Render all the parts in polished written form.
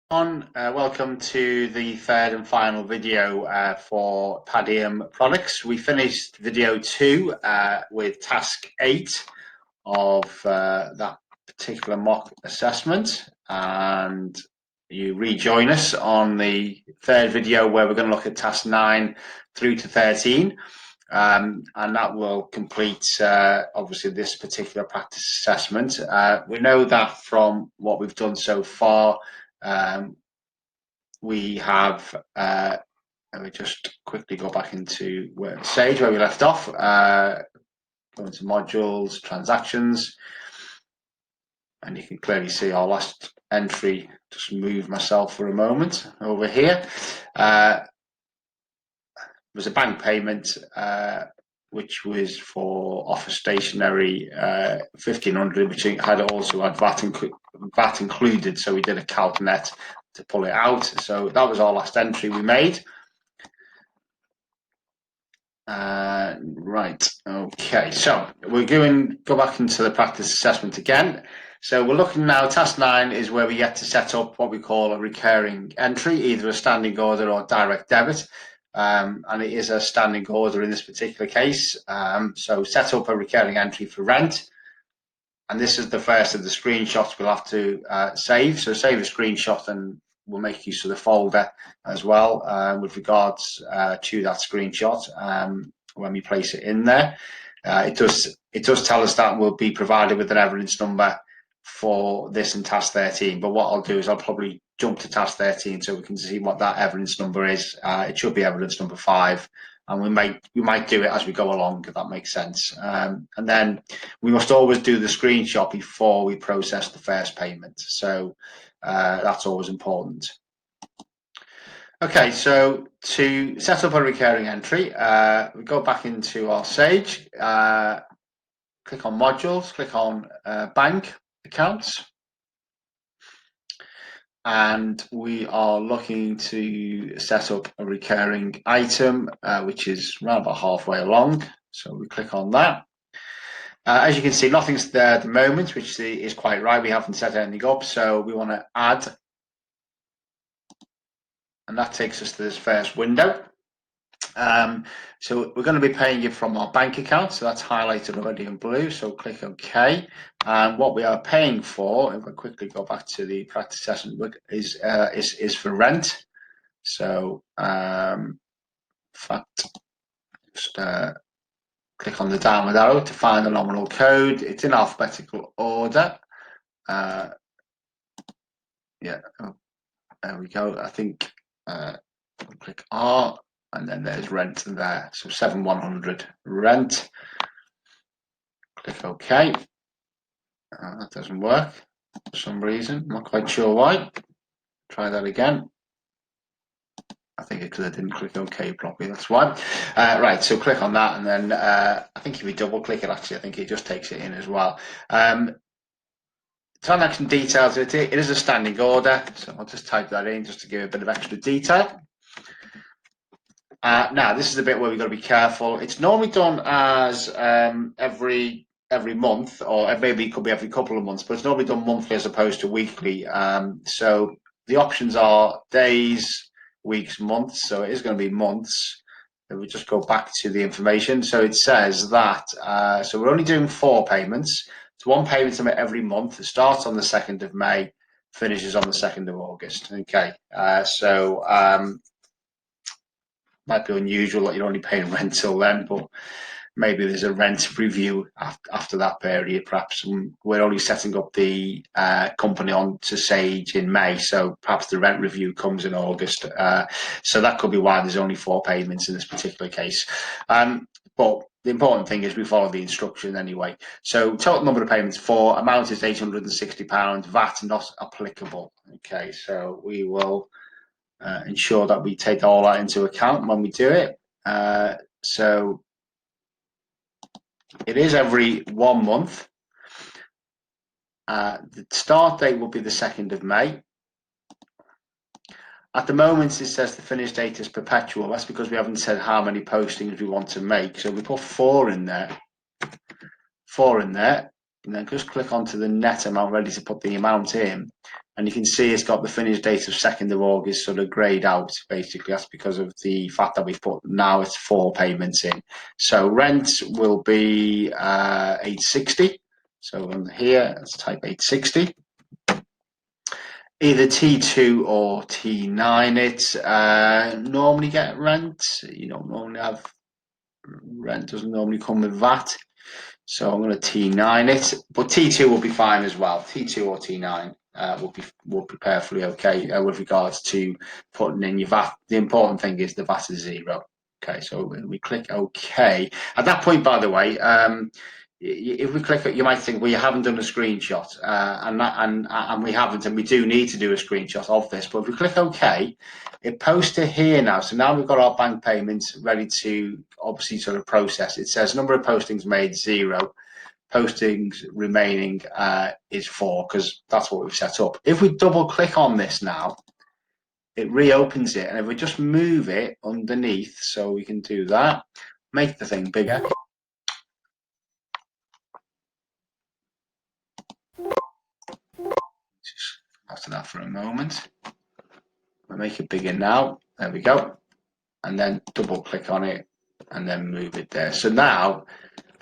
Welcome to the third and final video for Padiham Products. We finished video 2 with task 8 of that particular mock assessment, and you rejoin us on the third video where we're going to look at task 9 through to 13. And that will complete obviously this particular practice assessment. We know that from what we've done so far, we have, let me just quickly go back into Sage where we left off, go into modules, transactions, and you can clearly see our last entry. Just move myself for a moment over here. There was a bank payment which was for office stationery, 1,500, which had also had VAT included, so we did a calc net to pull it out. So that was our last entry we made. Right, okay, so we're going to go back into the practice assessment again. So we're looking now, task 9 is where we get to set up what we call a recurring entry, either a standing order or direct debit. And it is a standing order in this particular case. So set up a recurring entry for rent. And this is the first of the screenshots we'll have to save. So save a screenshot and we'll make use of the folder as well with regards to that screenshot when we place it in there. It does tell us that we'll be provided with an evidence number for this in task 13, but what I'll do is I'll probably jump to task 13 so we can see what that evidence number is. It should be evidence number 5, and we might do it as we go along, if that makes sense. And then we must always do the screenshot before we process the first payment, so that's always important. Okay, so to set up a recurring entry, we go back into our Sage, click on modules, click on bank accounts, and we are looking to set up a recurring item, which is around about halfway along. So we click on that. As you can see, nothing's there at the moment, which is quite right. We haven't set anything up, so we want to add, and that takes us to this first window. So we're going to be paying it from our bank account, so that's highlighted already in blue, so click OK. And what we are paying for, if I quickly go back to the practice assessment, is for rent. So in fact, just click on the downward arrow to find the nominal code. It's in alphabetical order. Yeah, oh, there we go. I think click R, and then there's rent there. So 7,100 rent. Click OK. That doesn't work for some reason. I'm not quite sure why. Try that again. I think it's because I didn't click OK properly. That's why. Right, so click on that, and then I think if you double click it, actually, I think it just takes it in as well. Transaction details, it is a standing order, so I'll just type that in just to give a bit of extra detail. Now, this is the bit where we've got to be careful. It's normally done as every month, or maybe it could be every couple of months, but it's normally done monthly as opposed to weekly. So the options are days, weeks, months, so it is going to be months. If we just go back to the information, so it says that, so we're only doing 4 payments. It's 1 payment every month. It starts on the 2nd of May, finishes on the 2nd of August. Okay, so might be unusual that you're only paying rent till then, but maybe there's a rent review after that period, perhaps. We're only setting up the company on to Sage in May, so perhaps the rent review comes in August. So that could be why there's only 4 payments in this particular case. But the important thing is we follow the instruction anyway. So total number of payments 4, amount is £860, VAT not applicable. Okay, so we will ensure that we take all that into account when we do it. So it is every 1 month. The start date will be the 2nd of May. At the moment, it says the finish date is perpetual. That's because we haven't said how many postings we want to make. So we put 4 in there. 4 in there. And then just click onto the net amount, ready to put the amount in. and you can see it's got the finish date of 2nd of August sort of greyed out. Basically, that's because of the fact that we've put now it's 4 payments in. So rent will be 860. So on here, let's type 860. Either T2 or T9 it. Normally get rent. You don't normally have rent, doesn't normally come with VAT. So I'm going to T9 it, but T2 will be fine as well. T2 or T9 will be perfectly okay with regards to putting in your VAT. The important thing is the VAT is 0. Okay, so we click OK. At that point, by the way, if we click it, you might think, well, you haven't done a screenshot, and we haven't, and we do need to do a screenshot of this. But if we click OK, it posts to here now. So now we've got our bank payments ready to obviously sort of process. It says number of postings made 0, postings remaining is 4, because that's what we've set up. If we double click on this now, it reopens it, and if we just move it underneath, so we can do that, make the thing bigger. Just after that for a moment, we'll make it bigger now. There we go, and then double click on it, and then move it there. So now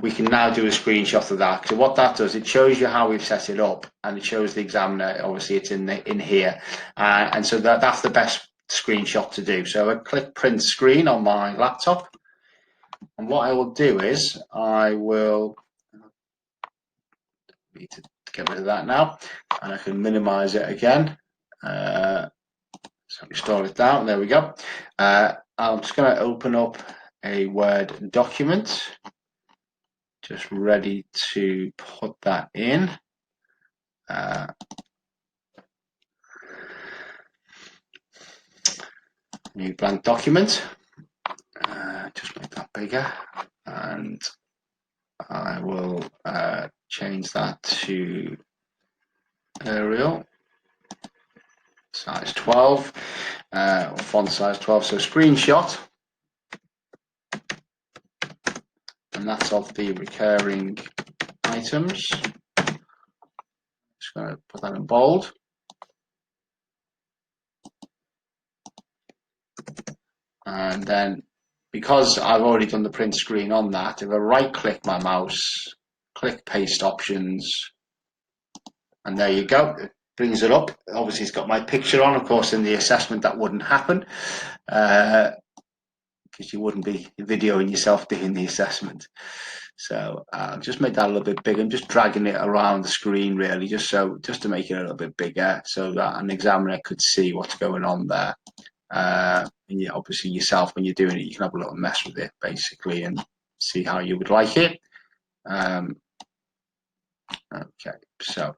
we can now do a screenshot of that. So what that does, it shows you how we've set it up, and it shows the examiner. Obviously, it's in here, and so that's the best screenshot to do. So I click print screen on my laptop, and what I will do is I will need to get rid of that now, and I can minimize it again. So restore it down. There we go. I'm just going to open up a Word document, just ready to put that in. New blank document. Just make that bigger, and I will change that to Arial size 12, or font size 12. So screenshot, and that's of the recurring items. Just going to put that in bold. And then, because I've already done the print screen on that, if I right click my mouse, click paste options, and there you go, it brings it up. Obviously it's got my picture on. Of course, in the assessment that wouldn't happen, because you wouldn't be videoing yourself doing the assessment. So just make that a little bit bigger. I'm just dragging it around the screen really, just to make it a little bit bigger, so that an examiner could see what's going on there. And yeah, obviously yourself, when you're doing it, you can have a little mess with it basically and see how you would like it. Okay, so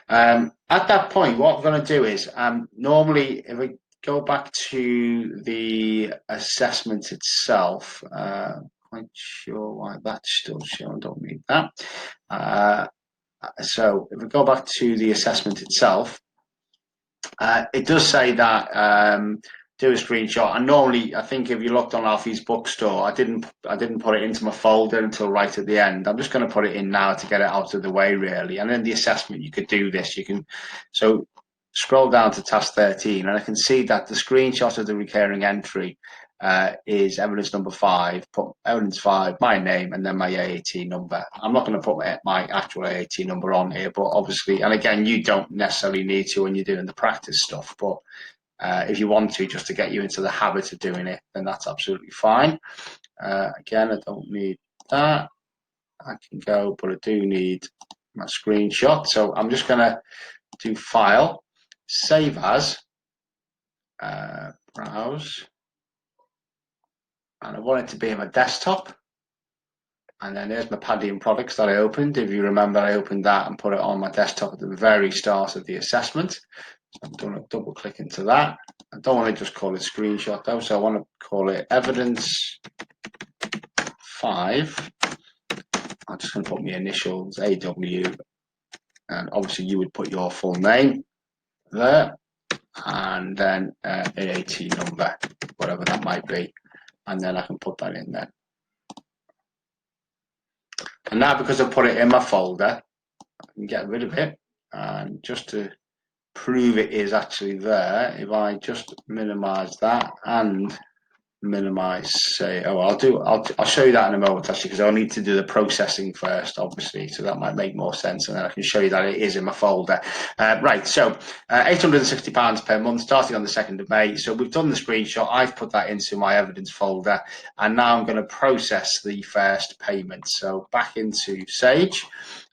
at that point, what I'm going to do is, normally if we go back to the assessment itself, quite sure why that's still showing, don't need that. So if we go back to the assessment itself, it does say that do a screenshot, and normally I think if you looked on Alfie's bookstore, I didn't put it into my folder until right at the end. I'm just going to put it in now to get it out of the way really. And in the assessment you could do this. You can scroll down to task 13, and I can see that the screenshot of the recurring entry is evidence number 5. Put evidence 5, my name, and then my AAT number. I'm not going to put my actual AAT number on here, but obviously, and again, you don't necessarily need to when you're doing the practice stuff, but if you want to, just to get you into the habit of doing it, then that's absolutely fine. Again, I don't need that. I can go, but I do need my screenshot. So I'm just going to do File, Save As, Browse, and I want it to be on my desktop. And then there's my Padiham Products that I opened. If you remember, I opened that and put it on my desktop at the very start of the assessment. I'm going to double click into that. I don't want to just call it screenshot though, so I want to call it evidence 5. I'm just going to put my initials, AW, and obviously you would put your full name there, and then AAT number, whatever that might be, and then I can put that in there. And now, because I put it in my folder, I can get rid of it, and just to prove it is actually there, if I just minimize that and minimize, say, I'll show you that in a moment actually, because I'll need to do the processing first, obviously, so that might make more sense, and then I can show you that it is in my folder. Right, so £860 per month starting on the 2nd of May. So we've done the screenshot, I've put that into my evidence folder, and now I'm going to process the first payment. So back into Sage,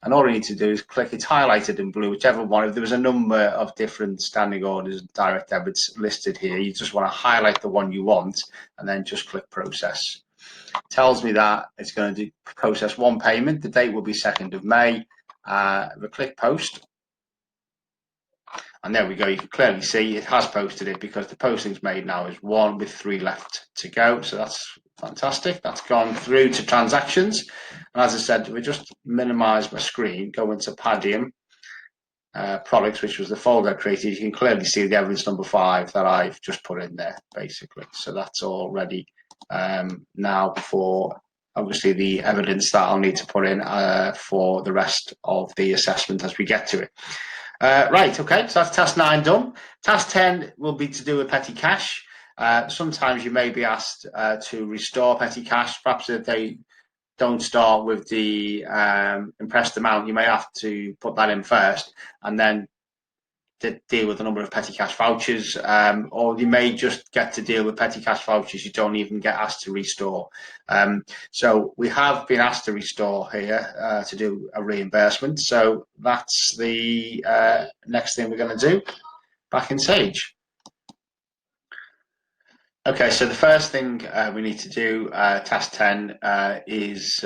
and all I need to do is click, it's highlighted in blue, whichever one. If there was a number of different standing orders, direct debits listed here, you just want to highlight the one you want and then just click process. Tells me that it's going to process one payment. The date will be 2nd of May. We click post, and there we go. You can clearly see it has posted it because the posting's made now is 1 with 3 left to go. So that's fantastic. That's gone through to transactions. And as I said, we just minimize my screen, go into Padiham Products, which was the folder I created. You can clearly see the evidence number 5 that I've just put in there, basically. So that's all ready now for obviously the evidence that I'll need to put in for the rest of the assessment as we get to it. Right, okay, so that's task 9 done. Task 10 will be to do with petty cash. Sometimes you may be asked to restore petty cash. Perhaps if they don't start with the impressed amount, you may have to put that in first and then deal with a number of petty cash vouchers, or you may just get to deal with petty cash vouchers you don't even get asked to restore. So we have been asked to restore here to do a reimbursement, so that's the next thing we're going to do back in Sage. Okay, so the first thing we need to do, task 10, is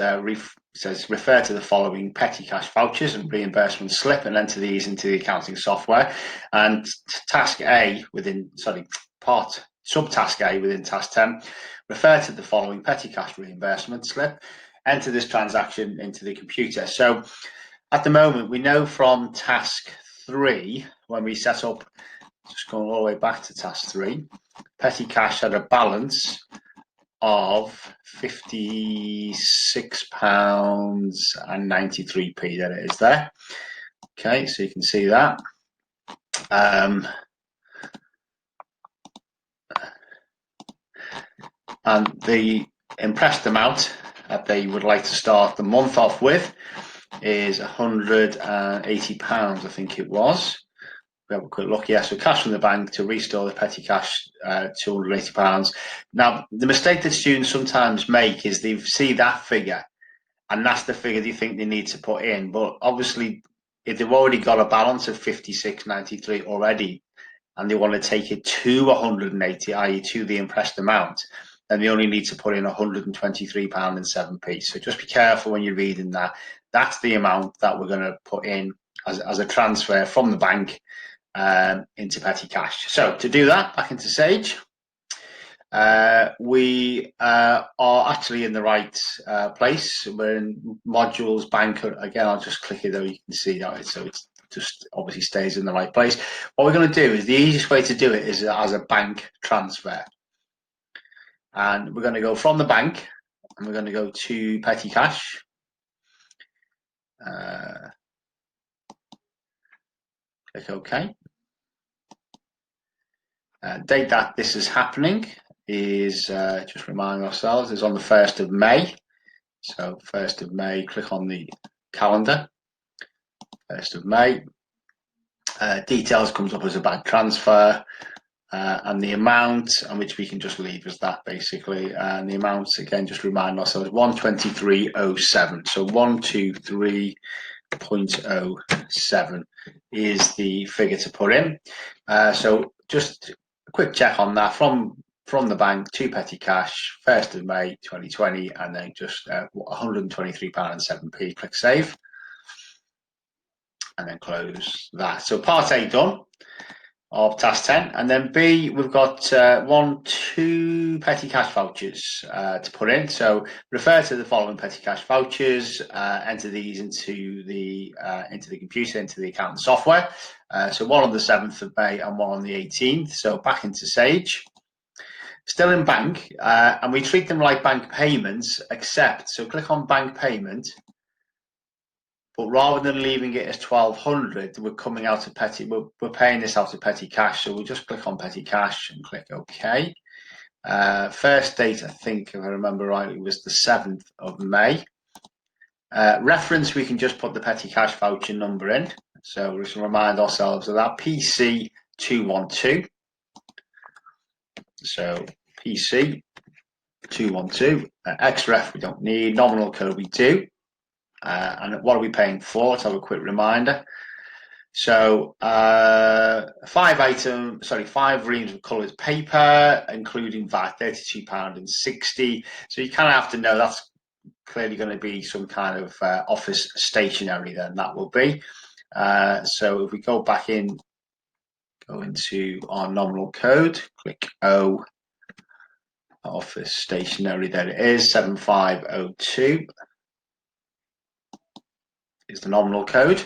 says refer to the following petty cash vouchers and reimbursement slip and enter these into the accounting software. And task A within, subtask A within task 10, refer to the following petty cash reimbursement slip, enter this transaction into the computer. So at the moment, we know from task 3, when we set up, just going all the way back to task 3, petty cash had a balance of £56.93. There it is there. Okay, so you can see that. And the impressed amount that they would like to start the month off with is £180, I think it was. We have a quick look. Yeah, so cash from the bank to restore the petty cash, £280. Now, the mistake that students sometimes make is they see that figure, and that's the figure they think they need to put in. But obviously, if they've already got a balance of 56.93 already, and they want to take it to 180, i.e., to the impressed amount, then they only need to put in £123.07. So just be careful when you're reading that. That's the amount that we're going to put in as a transfer from the bank into petty cash. So to do that, back into Sage, we are actually in the right place. We're in modules, bank. Again, I'll just click it though, you can see that, so it's just obviously stays in the right place. What we're going to do is the easiest way to do it is as a bank transfer. And we're going to go from the bank and we're going to go to petty cash. Click OK. Date that this is happening is, just remind ourselves, is on the 1st of May. So 1st of May, click on the calendar, 1st of May. Details comes up as a bank transfer, and the amount, and which we can just leave as that basically. And the amount, again, just remind ourselves, 123.07. So 123.07 is the figure to put in. So just a quick check on that from the bank to petty cash, 1st of May 2020, and then just £123.07. Click save, and then close that. So part A done of task 10, and then B, we've got 2 petty cash vouchers to put in. So refer to the following petty cash vouchers, enter these into the computer, into the accounting software. So one on the 7th of May and one on the 18th. So back into Sage, still in bank, and we treat them like bank payments, except, so click on bank payment, but rather than leaving it as 1200, we're coming out of petty. We're paying this out of petty cash, so we'll just click on petty cash and click OK. First date, I think, if I remember rightly, was the 7th of May. Reference, we can just put the petty cash voucher number in. So we should remind ourselves of that, PC212. So PC212. XREF we don't need, nominal code we do. And what are we paying for? Let's have a quick reminder. So 5 reams of coloured paper, including VAT, £32.60. So you kind of have to know that's clearly going to be some kind of office stationery. Then that will be. So if we go back in, go into our nominal code, click O, office stationery. There it is, 7502. Is the nominal code.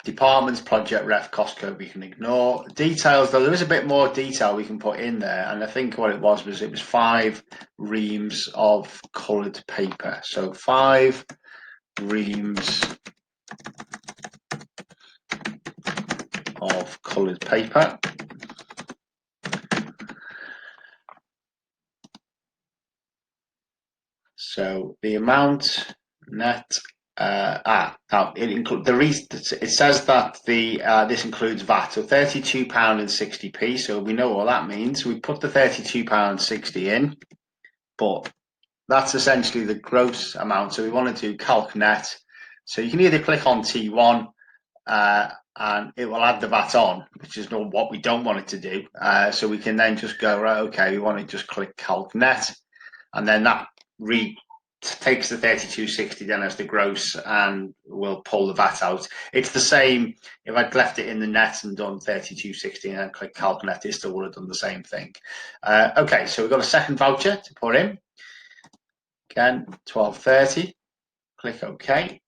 Departments, project ref, cost code we can ignore. Details, though, there is a bit more detail we can put in there, and I think what it was 5 reams of coloured paper. So 5 reams of coloured paper. So the amount net. Now it says that this includes VAT, so £32.60. So we know what that means. We put the £32.60 in, but that's essentially the gross amount. So we want to do calc net. So you can either click on T1 and it will add the VAT on, which is not what we don't want it to do. So we can then just go, right, okay, we want to just click calc net, and then that takes the 32.60 then as the gross and we'll pull the VAT out. It's the same if I'd left it in the net and done 32.60 and then click calc net, it still would have done the same thing. Okay, so we've got a second voucher to put in. Again, 12.30, click OK.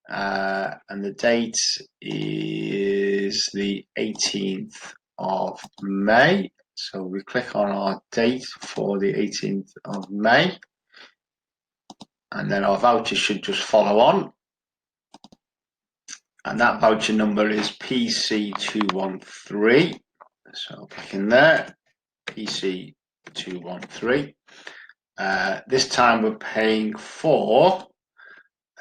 And the date is the 18th of May. So we click on our date for the 18th of May. And then our voucher should just follow on. And that voucher number is PC213. So I'll click in there, PC213. This time we're paying for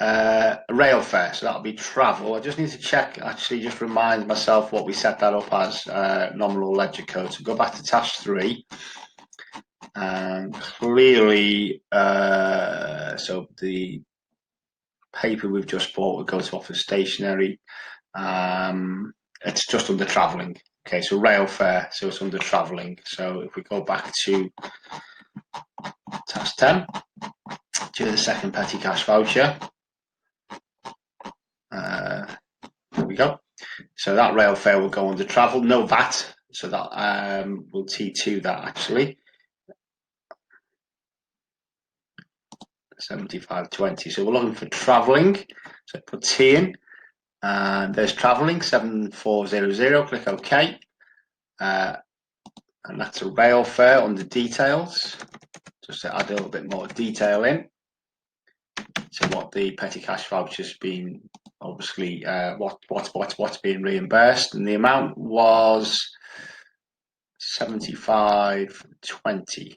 rail fare, so that'll be travel. I just need to check, actually just remind myself what we set that up as, nominal ledger code. So go back to task 3. And clearly, so the paper we've just bought would go to office stationery. It's just under travelling. Okay, so rail fare, so it's under travelling. So if we go back to task 10, to the second petty cash voucher. There we go. So that rail fare will go under travel, no VAT. So that will T2 that actually. 75.20. So we're looking for travelling. So put T in, and there's travelling 7400. Click OK, and that's a rail fare under details. Just to add a little bit more detail in. So what the petty cash voucher's been, obviously, what's being reimbursed, and the amount was 75.20.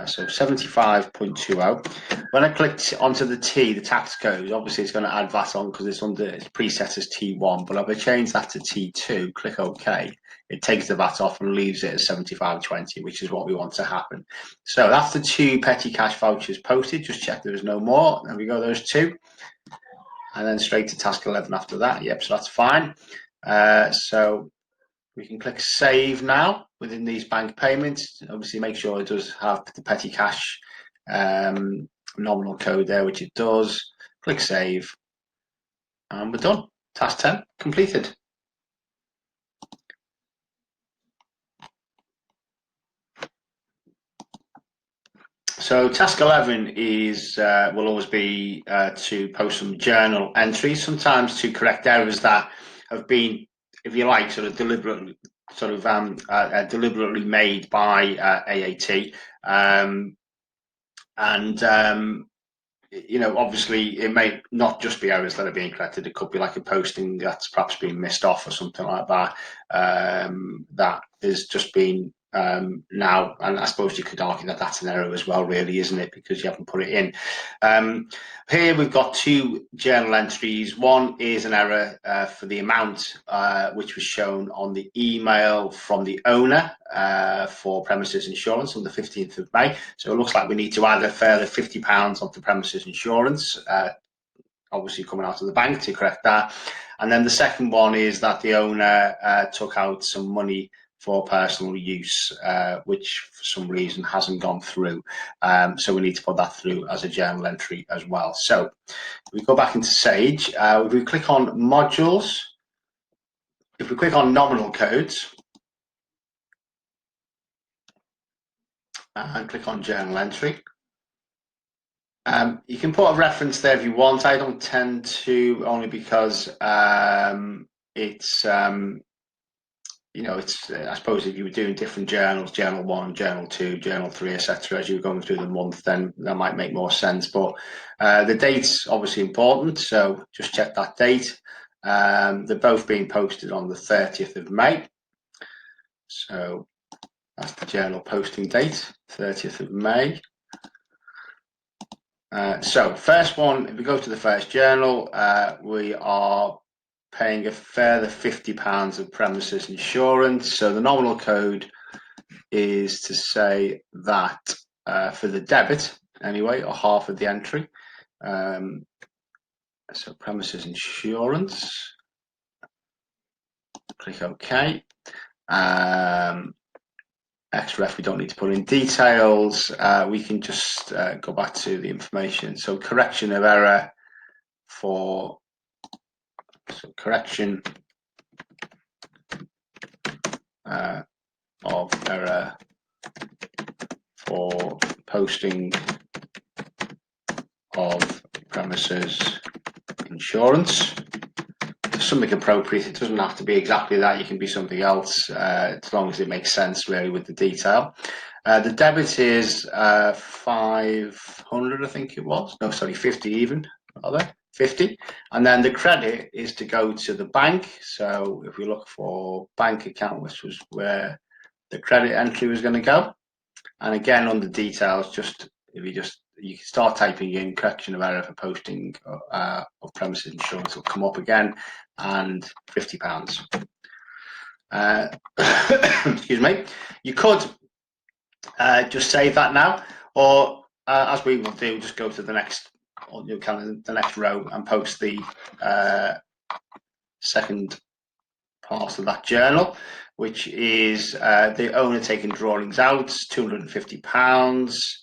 So 75.20. When I clicked onto the T, the tax code, obviously it's going to add VAT on because it's preset as T1, but if I change that to T2, click OK, it takes the VAT off and leaves it as 75.20, which is what we want to happen. So that's the 2 petty cash vouchers posted. Just check there's no more. There we go, those 2. And then straight to task 11 after that. Yep, so that's fine. So we can click save now within these bank payments. Obviously make sure it does have the petty cash nominal code there, which it does. Click save and we're done. Task 10 completed. So task 11 is will always be to post some journal entries, sometimes to correct errors that have been, if you like, sort of deliberately made by AAT, and you know, obviously it may not just be errors that are being corrected. It could be like a posting that's perhaps been missed off or something like that. That is just been now, and I suppose you could argue that that's an error as well, really, isn't it? Because you haven't put it in. Here we've got two journal entries. One is an error for the amount which was shown on the email from the owner for premises insurance on the 15th of May. So it looks like we need to add a further £50 onto premises insurance, obviously coming out of the bank, to correct that. And then the second one is that the owner took out some money for personal use, which for some reason hasn't gone through. So we need to put that through as a journal entry as well. So we go back into Sage. If we click on modules, if we click on nominal codes and click on journal entry, you can put a reference there if you want. I don't tend to, only because it's you know, it's I suppose if you were doing different journals, journal 1, journal 2, journal 3, etc., as you were going through the month, then that might make more sense. But the date's obviously important, so just check that date. They're both being posted on the 30th of May. So that's the journal posting date, 30th of May. So first one, if we go to the first journal, we are paying a further £50 of premises insurance. So the nominal code is to say that for the debit, anyway, or half of the entry. So premises insurance, click OK. XREF, we don't need to put in details. We can just go back to the information. So correction of error for, so correction of error for posting of premises insurance. Something appropriate. It doesn't have to be exactly that. You can be something else, as long as it makes sense, really, with the detail. The debit is 500, I think it was. No, sorry, 50 even. Are there? 50. And then the credit is to go to the bank. So if we look for bank account, which was where the credit entry was going to go. And again, on the details, just if you can start typing in correction of error for posting of premises insurance, will come up again, and £50. Excuse me. You could just save that now, or as we will do, just go to the next, or the next row and post the second part of that journal, which is the owner taking drawings out, £250.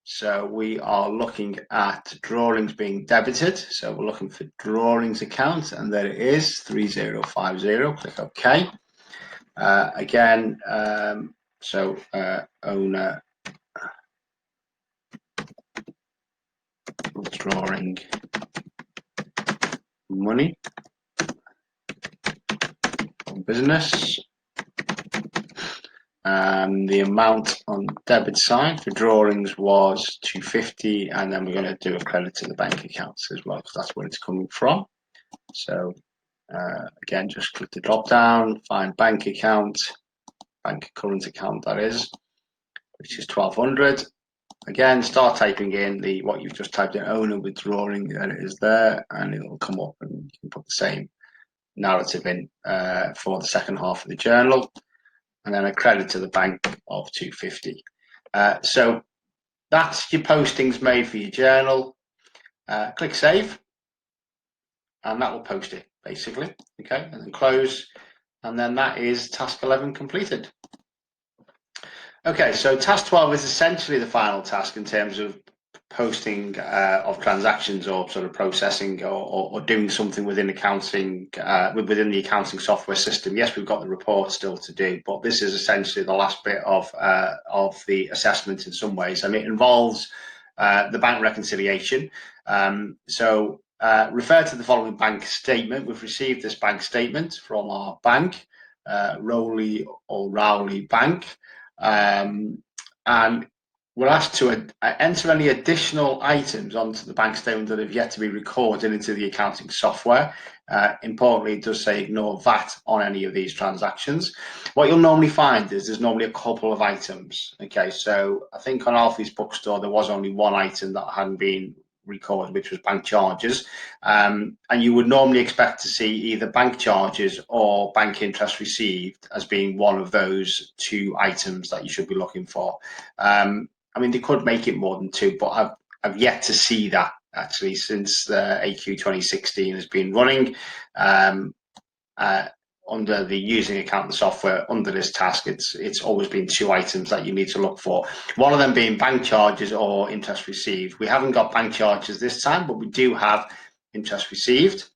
So we are looking at drawings being debited. So we're looking for drawings account, and there it is, 3050. Click OK. Again, so owner withdrawing money from business. The amount on debit side for drawings was £250, and then we're going to do a credit to the bank accounts as well, because that's where it's coming from. So again, just click the drop down, find bank account, bank current account, that is, which is 1200. Again, start typing in what you've just typed in, owner withdrawing, and it is there, and it will come up, and you can put the same narrative in for the second half of the journal, and then a credit to the bank of 250. So that's your postings made for your journal. Click save, and that will post it, basically. Okay, and then close, and then that is task 11 completed. Okay, so task 12 is essentially the final task in terms of posting of transactions, or sort of processing, or doing something within accounting, within the accounting software system. Yes, we've got the report still to do, but this is essentially the last bit of the assessment in some ways, and it involves the bank reconciliation. So refer to the following bank statement. We've received this bank statement from our bank, Rowley Bank. And we're asked to enter any additional items onto the bank statement that have yet to be recorded into the accounting software. Importantly, it does say ignore VAT on any of these transactions. What you'll normally find is there's normally a couple of items. Okay, so I think on Alfie's bookstore there was only one item that hadn't been recorded, which was bank charges, and you would normally expect to see either bank charges or bank interest received as being one of those two items that you should be looking for. I mean, they could make it more than two, but I've yet to see that actually since the AQ 2016 has been running under the using accountant software under this task. It's always been two items that you need to look for. One of them being bank charges or interest received. We haven't got bank charges this time, but we do have interest received.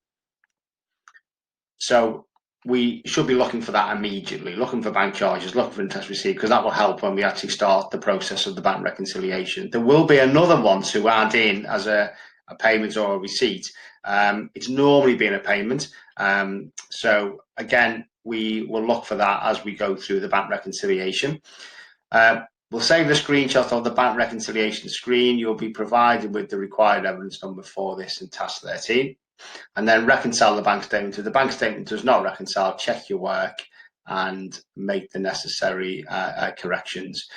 So we should be looking for that immediately, looking for bank charges, looking for interest received, because that will help when we actually start the process of the bank reconciliation. There will be another one to add in as a payment or a receipt. It's normally been a payment. So again, we will look for that as we go through the bank reconciliation. We'll save the screenshot of the bank reconciliation screen. You'll be provided with the required evidence number for this in task 13. And then reconcile the bank statement. If the bank statement does not reconcile, check your work and make the necessary corrections.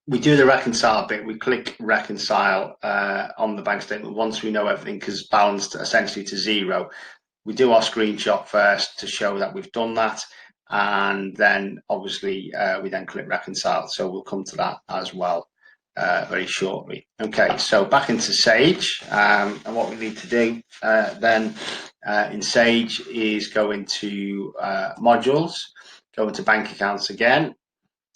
We do the reconcile bit. We click reconcile on the bank statement once we know everything is balanced essentially to zero. We do our screenshot first to show that we've done that, and then obviously we then click reconcile. So we'll come to that as well very shortly. Okay, so back into Sage, and what we need to do then in Sage is go into modules, go into bank accounts again.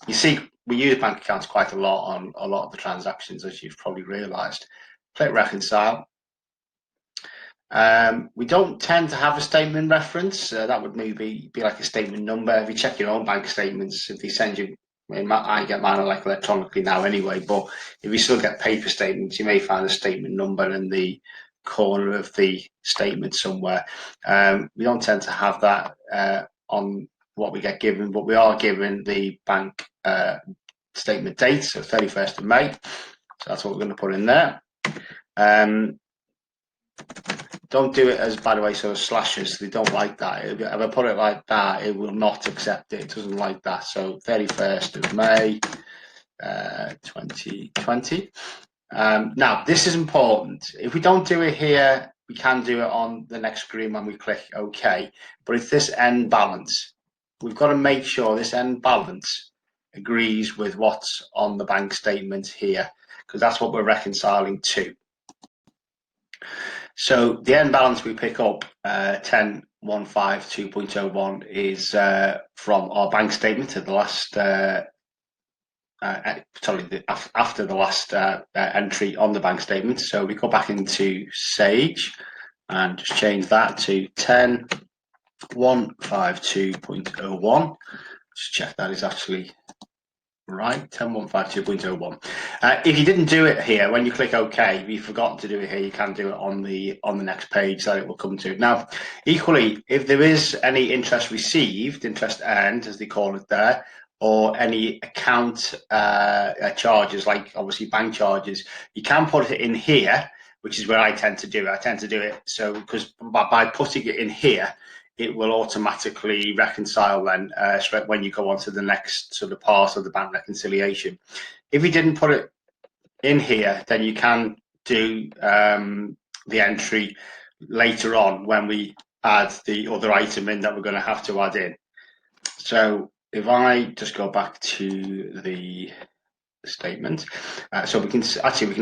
You see, we use bank accounts quite a lot on a lot of the transactions, as you've probably realized. Click reconcile. We don't tend to have a statement reference. That would maybe be like a statement number. If you check your own bank statements, if they send you, I get mine like electronically now anyway, but if you still get paper statements, you may find a statement number in the corner of the statement somewhere. We don't tend to have that on what we get given, but we are given the bank statement date, so 31st of May. So that's what we're going to put in there. Don't do it as, by the way, so slashes, they don't like that. If I put it like that, it will not accept it. It doesn't like that. So 31st of May, 2020. Now, this is important. If we don't do it here, we can do it on the next screen when we click OK. But it's this end balance. We've got to make sure this end balance agrees with what's on the bank statement here, because that's what we're reconciling to. So the end balance we pick up, 10.152.01, is from our bank statement at the last, after the last entry on the bank statement. So we go back into Sage and just change that to 10.152.01. Just check that is actually right, 10.152.01. If you didn't do it here, when you click OK, if you've forgotten to do it here, you can do it on the next page that it will come to. Now, equally, if there is any interest received, interest earned, as they call it there, or any account charges, like obviously bank charges, you can put it in here, which is where I tend to do it. I tend to do it so because by putting it in here, it will automatically reconcile then when you go on to the next sort of part of the bank reconciliation. If you didn't put it in here, then you can do the entry later on when we add the other item in that we're going to have to add in. So if I just go back to the statement, so we can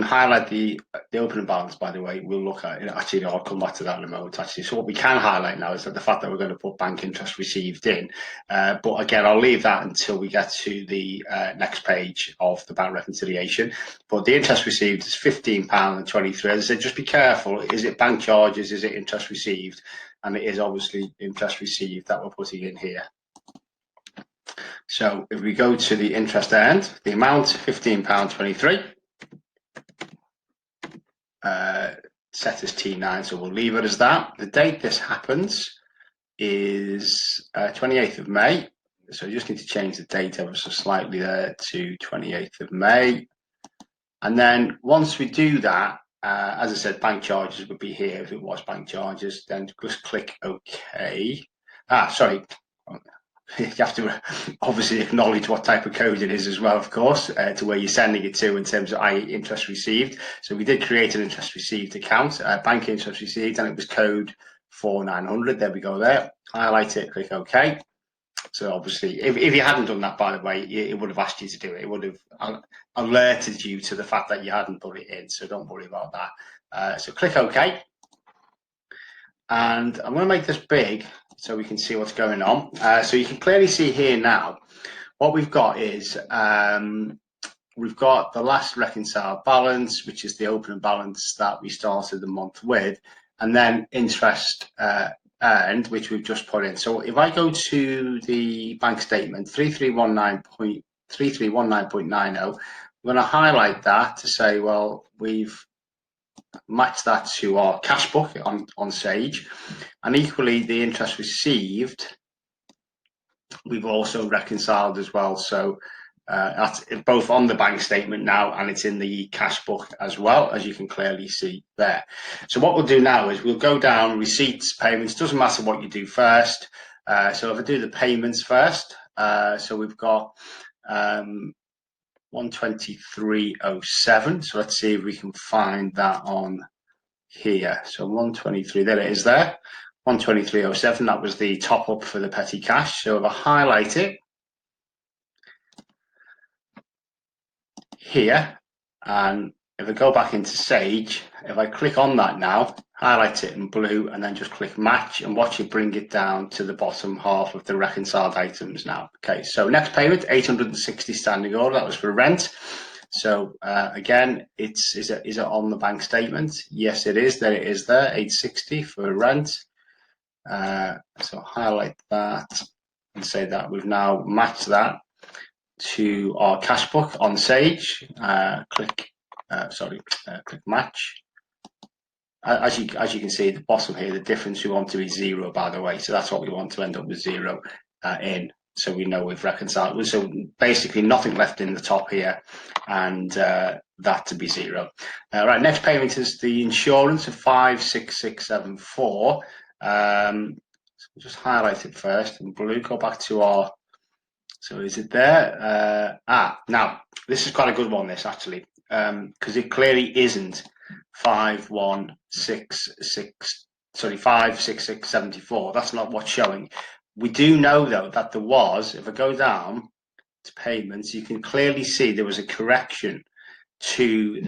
highlight the opening balance. By the way, we'll look at it. Actually, I'll come back to that in a moment. Actually, so what we can highlight now is that the fact that we're going to put bank interest received in. But again, I'll leave that until we get to the next page of the bank reconciliation. But the interest received is £15.23. As I said, just be careful. Is it bank charges? Is it interest received? And it is obviously interest received that we're putting in here. So if we go to the interest earned, the amount £15.23, set as T9, so we'll leave it as that. The date this happens is 28th of May. So you just need to change the date ever so slightly there to 28th of May. And then once we do that, as I said, bank charges would be here if it was bank charges. Then just click OK. Sorry. You have to obviously acknowledge what type of code it is as well, of course, to where you're sending it to in terms of interest received. So we did create an interest received account, bank interest received, and it was code 4900. There we go there. Highlight it, click OK. So obviously, if you hadn't done that, by the way, it would have asked you to do it. It would have alerted you to the fact that you hadn't put it in. So don't worry about that. So click OK. And I'm going to make this big so we can see what's going on. So you can clearly see here now, what we've got is we've got the last reconciled balance, which is the opening balance that we started the month with, and then interest earned, which we've just put in. So if I go to the bank statement 3319.90, I'm going to highlight that to say, well, we've matched that to our cash book on Sage, and equally the interest received we've also reconciled as well. So that's both on the bank statement now, and it's in the cash book as well, as you can clearly see there. So what we'll do now is we'll go down receipts, payments, doesn't matter what you do first. So if I do the payments first, so we've got 123.07. So let's see if we can find that on here. So 123, there it is there. 123.07, that was the top up for the petty cash. So if I highlight it here, and if I go back into Sage, if I click on that now, highlight it in blue, and then just click match, and watch it bring it down to the bottom half of the reconciled items now. Okay, so next payment, 860 standing order, that was for rent. So again, is it on the bank statement? Yes, it is. There it is there, 860 for rent. So click that and say that we've now matched that to our cash book on Sage. Click match. As you can see at the bottom here, the difference we want to be 0, by the way. So that's what we want to end up with 0 in. So we know we've reconciled. So basically nothing left in the top here, and that to be 0. Right, next payment is the insurance of 56674. So just highlight it first in blue. Go back to our. So is it there? Now this is quite a good one. This actually, because it clearly isn't 56674. That's not what's showing. We do know though that there was, if I go down to payments, you can clearly see there was a correction to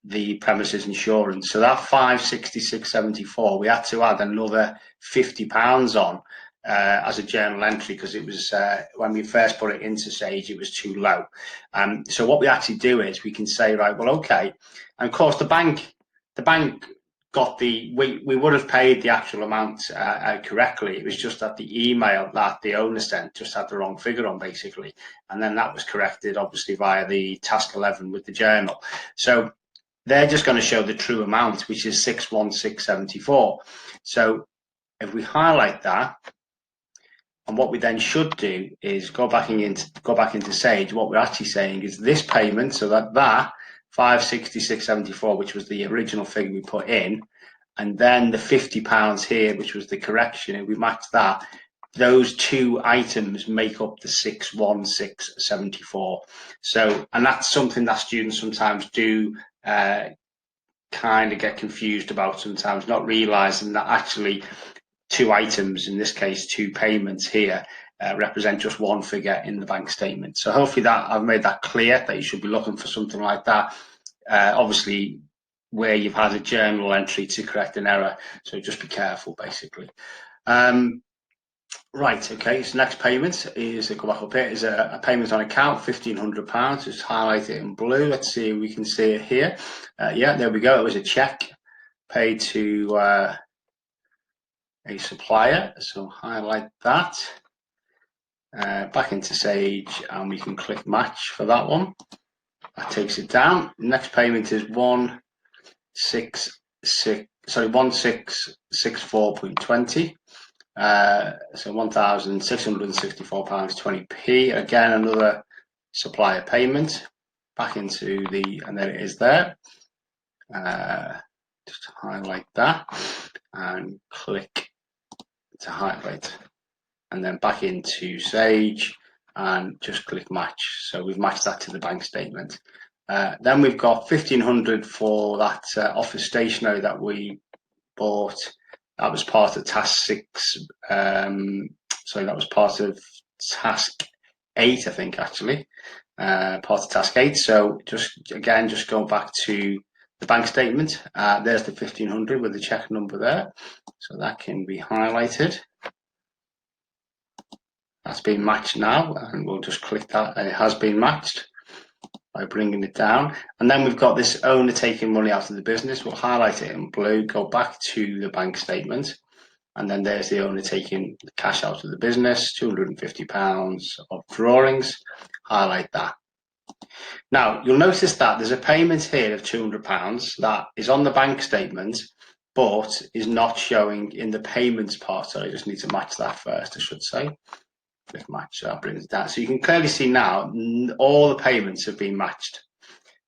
the premises insurance. So that 56674, we had to add another £50 on as a journal entry, because it was when we first put it into Sage, it was too low. So what we actually do is we can say, right, well, okay, and of course the bank got we would have paid the actual amount correctly. It was just that the email that the owner sent just had the wrong figure on, basically, and then that was corrected obviously via the task 11 with the journal. So they're just going to show the true amount, which is 61674. So if we highlight that, and what we then should do is go back into Sage, what we're actually saying is this payment, so that 56674, which was the original figure we put in, and then the £50 here, which was the correction, and we match that, those two items make up the 61674. So, and that's something that students sometimes do kind of get confused about sometimes, not realizing that actually two items, in this case two payments here, represent just one figure in the bank statement. So hopefully that I've made that clear, that you should be looking for something like that, obviously where you've had a journal entry to correct an error, so just be careful basically. Right, okay, so next payment is, go back up here, is a payment on account, £1,500, just highlight it in blue. Let's see if we can see it here. Yeah, there we go, it was a check paid to a supplier, so highlight that, back into Sage, and we can click match for that one. That takes it down. Next payment is 1664.20. So £1,664.20p. Again, another supplier payment back into the, and there it is there. Just highlight that and click to highlight, and then back into Sage and just click match. So we've matched that to the bank statement. Then we've got 1,500 for that office stationery that we bought. That was part of task 6. Sorry, that was part of task 8, I think, actually. Part of task 8. So just go back to the bank statement. There's the 1,500 with the check number there. So that can be highlighted. That's been matched now, and we'll just click that, and it has been matched by bringing it down. And then we've got this owner taking money out of the business. We'll highlight it in blue, go back to the bank statement, and then there's the owner taking the cash out of the business, £250 of drawings. Highlight that. Now, you'll notice that there's a payment here of £200 that is on the bank statement, but is not showing in the payments part. So I just need to match that first, I should say. Click match, so that brings it down. So you can clearly see now all the payments have been matched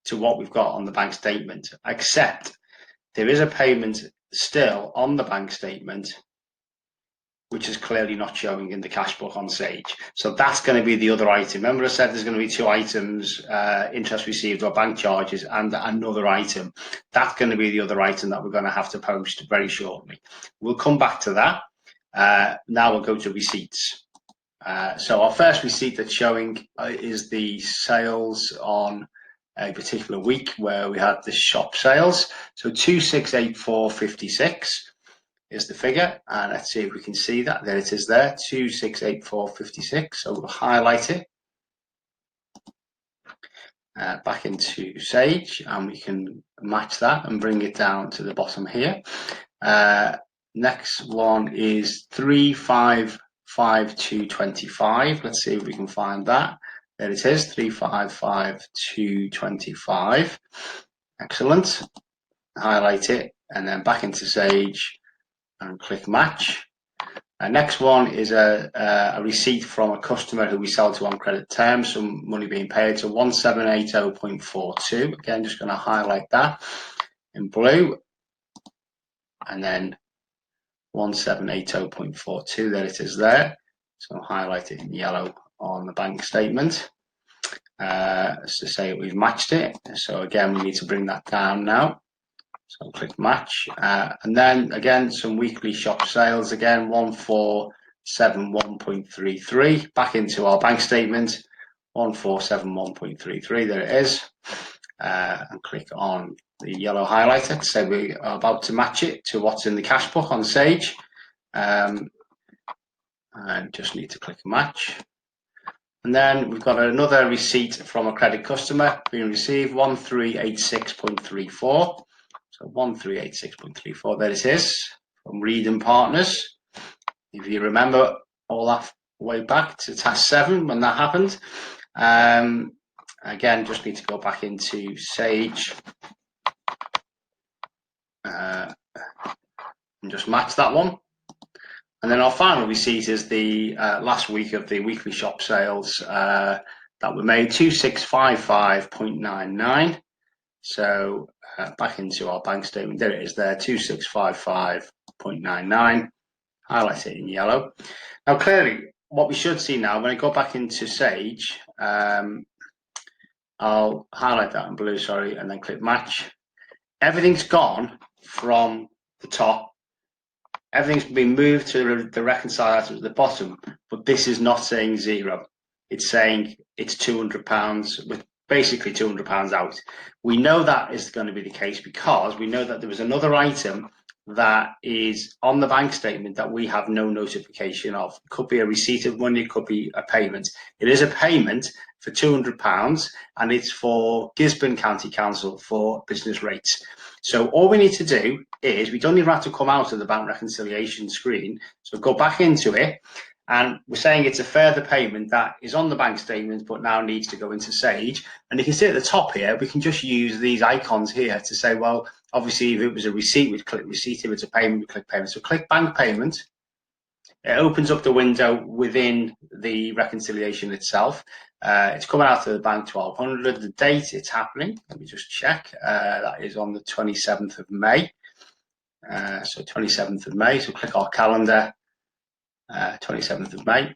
to what we've got on the bank statement, except there is a payment still on the bank statement which is clearly not showing in the cash book on Sage. So that's going to be the other item. Remember I said there's going to be 2 items, interest received or bank charges, and another item. That's going to be the other item that we're going to have to post very shortly. We'll come back to that. Now we'll go to receipts. So our first receipt that's showing is the sales on a particular week where we had the shop sales. So 2684.56 is the figure, and let's see if we can see that. There it is there, 2684.56. So we'll highlight it back into Sage, and we can match that and bring it down to the bottom here. Next one is 355.225. Let's see if we can find that. There it is, 355.225. Excellent. Highlight it and then back into Sage and click match. Next one is a receipt from a customer who we sell to on credit terms, some money being paid, so 1780.42. Again, just going to highlight that in blue, and then 1780.42, there it is there. So I'll highlight it in yellow on the bank statement. As to say we've matched it. So again, we need to bring that down now. So I'll click match. And then again, some weekly shop sales again, 1471.33. Back into our bank statement, 1471.33, there it is. And click on the yellow highlighter to say we are about to match it to what's in the cash book on Sage. And just need to click match. And then we've got another receipt from a credit customer being received, 1386.34. So 1386.34, there it is, from Reed and Partners. If you remember all that way back to task 7 when that happened. Again, just need to go back into Sage and just match that one. And then our final receipt is the last week of the weekly shop sales that were made, 2655.99. So back into our bank statement, there it is there, 2655.99. Highlight it in yellow. Now clearly, what we should see now, when I go back into Sage, I'll highlight that in blue, sorry, and then click match. Everything's gone from the top. Everything's been moved to the reconcile items at the bottom, but this is not saying 0. It's saying it's £200 with basically £200 out. We know that is going to be the case because we know that there was another item that is on the bank statement that we have no notification of. It could be a receipt of money, it could be a payment. It is a payment for £200 and it's for Gisborne County Council for business rates. So all we need to do is, we don't even have to come out of the bank reconciliation screen. So go back into it, and we're saying it's a further payment that is on the bank statement but now needs to go into Sage. And you can see at the top here, we can just use these icons here to say, well, obviously if it was a receipt, we'd click receipt. If it's a payment, we click payment. So click bank payment. it opens up the window within the reconciliation itself. It's coming out of the bank 1200. The date it's happening, let me just check. That is on the 27th of May. So 27th of May. So click our calendar. 27th of May.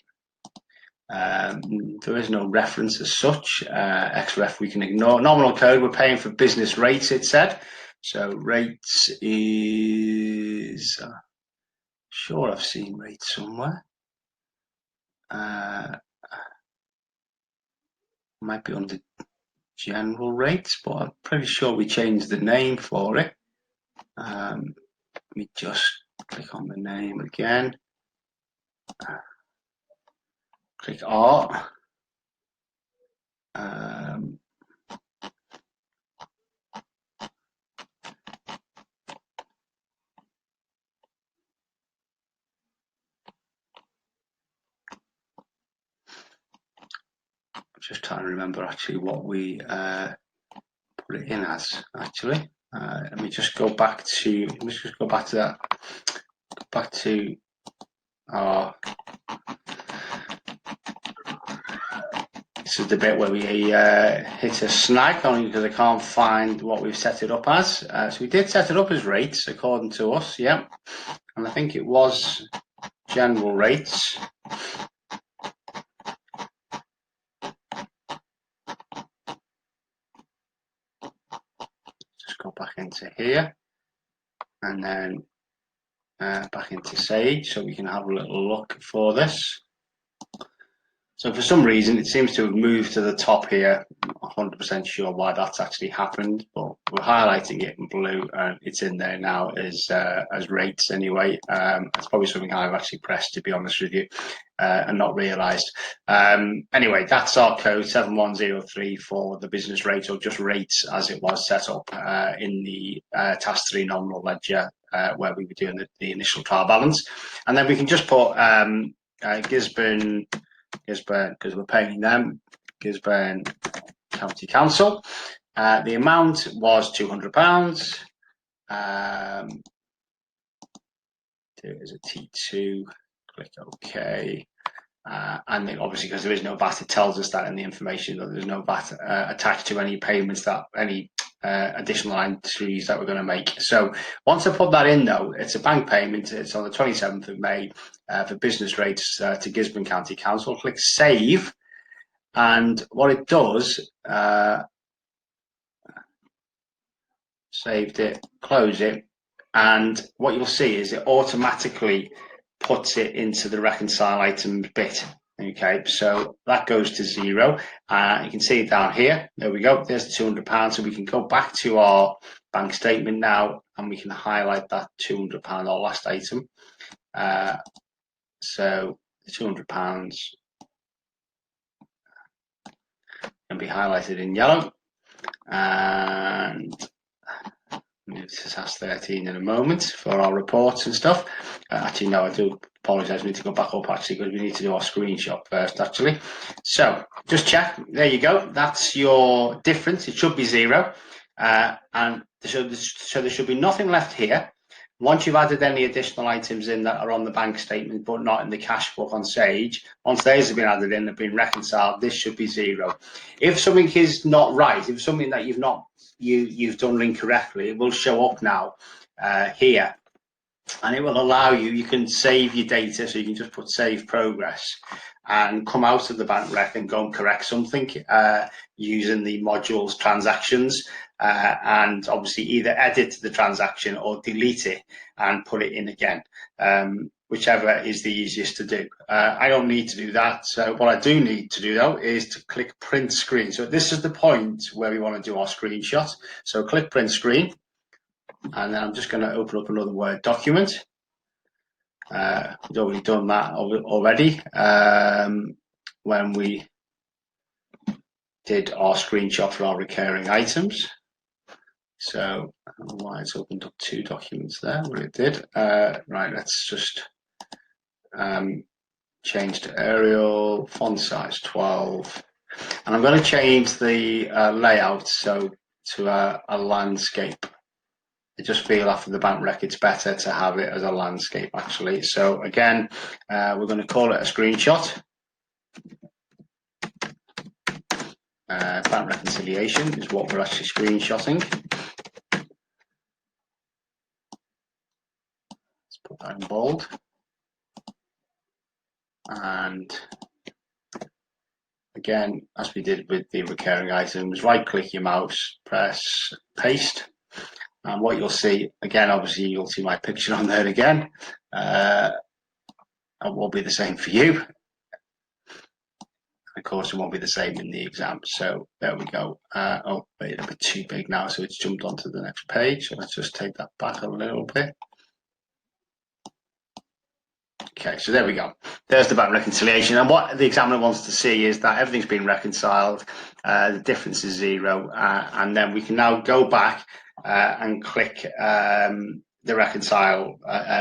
There is no reference as such. XREF we can ignore. Nominal code, we're paying for business rates, it said. So rates is, sure I've seen rates somewhere. Might be under general rates, but I'm pretty sure we changed the name for it. Let me just click on the name again. Click art. Just trying to remember actually what we put it in as actually. Let me just go back to that. Back to our. This is the bit where we hit a snag only because I can't find what we've set it up as. So we did set it up as rates according to us, yeah. And I think it was general rates. Just go back into here and then back into Sage so we can have a little look for this. So for some reason it seems to have moved to the top here. I'm 100% sure why that's actually happened, but we're highlighting it in blue and it's in there now as rates anyway. It's probably something I've actually pressed, to be honest with you, and not realised. Anyway, that's our code 7103 for the business rate, or just rates as it was set up in the Task 3 nominal ledger where we were doing the initial trial balance. And then we can just put Gisborne, because we're paying them, Gisborne County Council. The amount was £200. There is a T2, click OK. And then obviously, because there is no VAT, it tells us that in the information that there's no VAT attached to any payments, that any additional entries that we're going to make. So once I put that in though, it's a bank payment. It's on the 27th of May for business rates to Gisborne County Council. Click save, and what it does, saved it, close it, and what you'll see is it automatically puts it into the reconcile items bit. Okay, so that goes to 0. You can see it down here. There we go. There's the £200. So we can go back to our bank statement now, and we can highlight that £200, our last item. So the £200 can be highlighted in yellow, and move to task 13 in a moment for our reports and stuff. Actually, no, I do apologise. We need to go back up actually because we need to do our screenshot first actually. So just check. There you go. That's your difference. It should be 0, and so there should be nothing left here. Once you've added any additional items in that are on the bank statement but not in the cash book on Sage, once those have been added in, they've been reconciled, this should be 0. If something is not right, if something that you've done incorrectly, it will show up now here, and it will allow you can save your data, so you can just put save progress and come out of the bank rec and go and correct something using the modules transactions, and obviously either edit the transaction or delete it and put it in again, whichever is the easiest to do. I don't need to do that. So what I do need to do though is to click print screen. So this is the point where we want to do our screenshot. So click print screen, and then I'm just going to open up another Word document. We've already done that already when we did our screenshot for our recurring items. So I don't know why it's opened up 2 documents there, but it did. Right, let's just change to Arial, font size 12. And I'm going to change the layout so to a landscape I just feel after the bank rec, it's better to have it as a landscape actually. So again, we're going to call it a screenshot. Bank reconciliation is what we're actually screenshotting. Let's put that in bold. And again, as we did with the recurring items, right click your mouse, press paste. And what you'll see, again, obviously you'll see my picture on there again. It will be the same for you. Of course, it won't be the same in the exam. So there we go. Oh, wait, a bit too big now, so it's jumped onto the next page. So let's just take that back a little bit. Okay, so there we go. There's the bank reconciliation. And what the examiner wants to see is that everything's been reconciled, the difference is 0, and then we can now go back and click the reconcile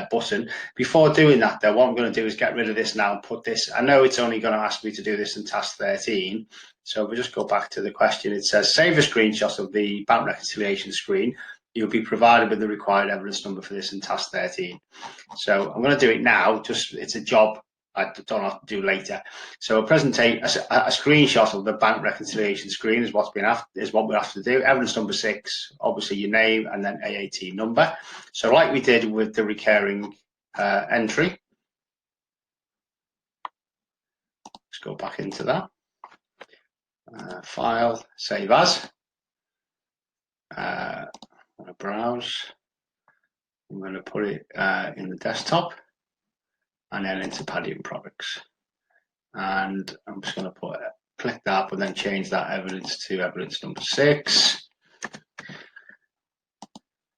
button. Before doing that though, what I'm going to do is get rid of this now and put this, I know it's only going to ask me to do this in task 13, so if we just go back to the question, it says save a screenshot of the bank reconciliation screen. You'll be provided with the required evidence number for this in task 13. So I'm going to do it now, just it's a job I don't have to do later. So a screenshot of the bank reconciliation screen is what we have to do. Evidence number 6, obviously your name and then AAT number. So like we did with the recurring entry. Let's go back into that. File, save as. I'm going to browse. I'm going to put it in the desktop and then into Padiham Products. And I'm just going to click that, but then change that evidence to evidence number 6.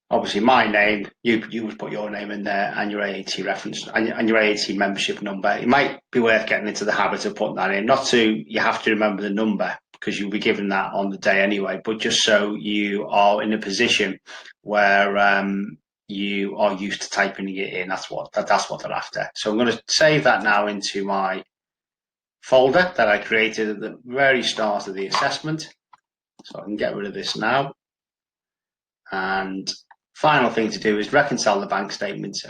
Obviously, my name, you would put your name in there and your AAT reference and your AAT membership number. It might be worth getting into the habit of putting that in. You have to remember the number because you'll be given that on the day anyway, but just so you are in a position where you are used to typing it in. That's what they're after. So I'm going to save that now into my folder that I created at the very start of the assessment. So I can get rid of this now. And final thing to do is reconcile the bank statements.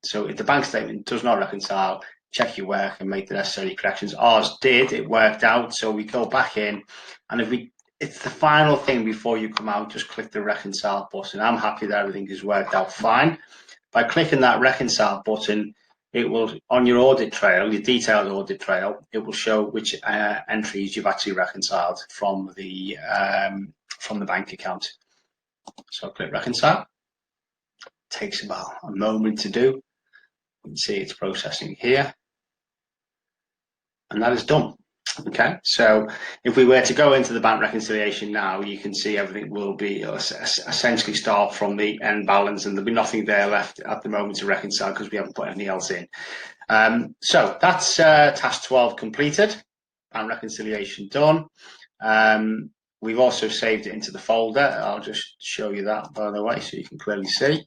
So if the bank statement does not reconcile, check your work and make the necessary corrections. Ours did, it worked out. So we go back in, and it's the final thing before you come out, just click the reconcile button. I'm happy that everything has worked out fine. By clicking that reconcile button, it will, on your audit trail, your detailed audit trail, it will show which entries you've actually reconciled from the bank account. So I'll click reconcile. It takes about a moment to do. You can see it's processing here. And that is done. Okay, so if we were to go into the bank reconciliation now, you can see everything will be essentially start from the end balance, and there'll be nothing there left at the moment to reconcile because we haven't put anything else in. So that's task 12 completed, bank reconciliation done. We've also saved it into the folder. I'll just show you that, by the way, so you can clearly see.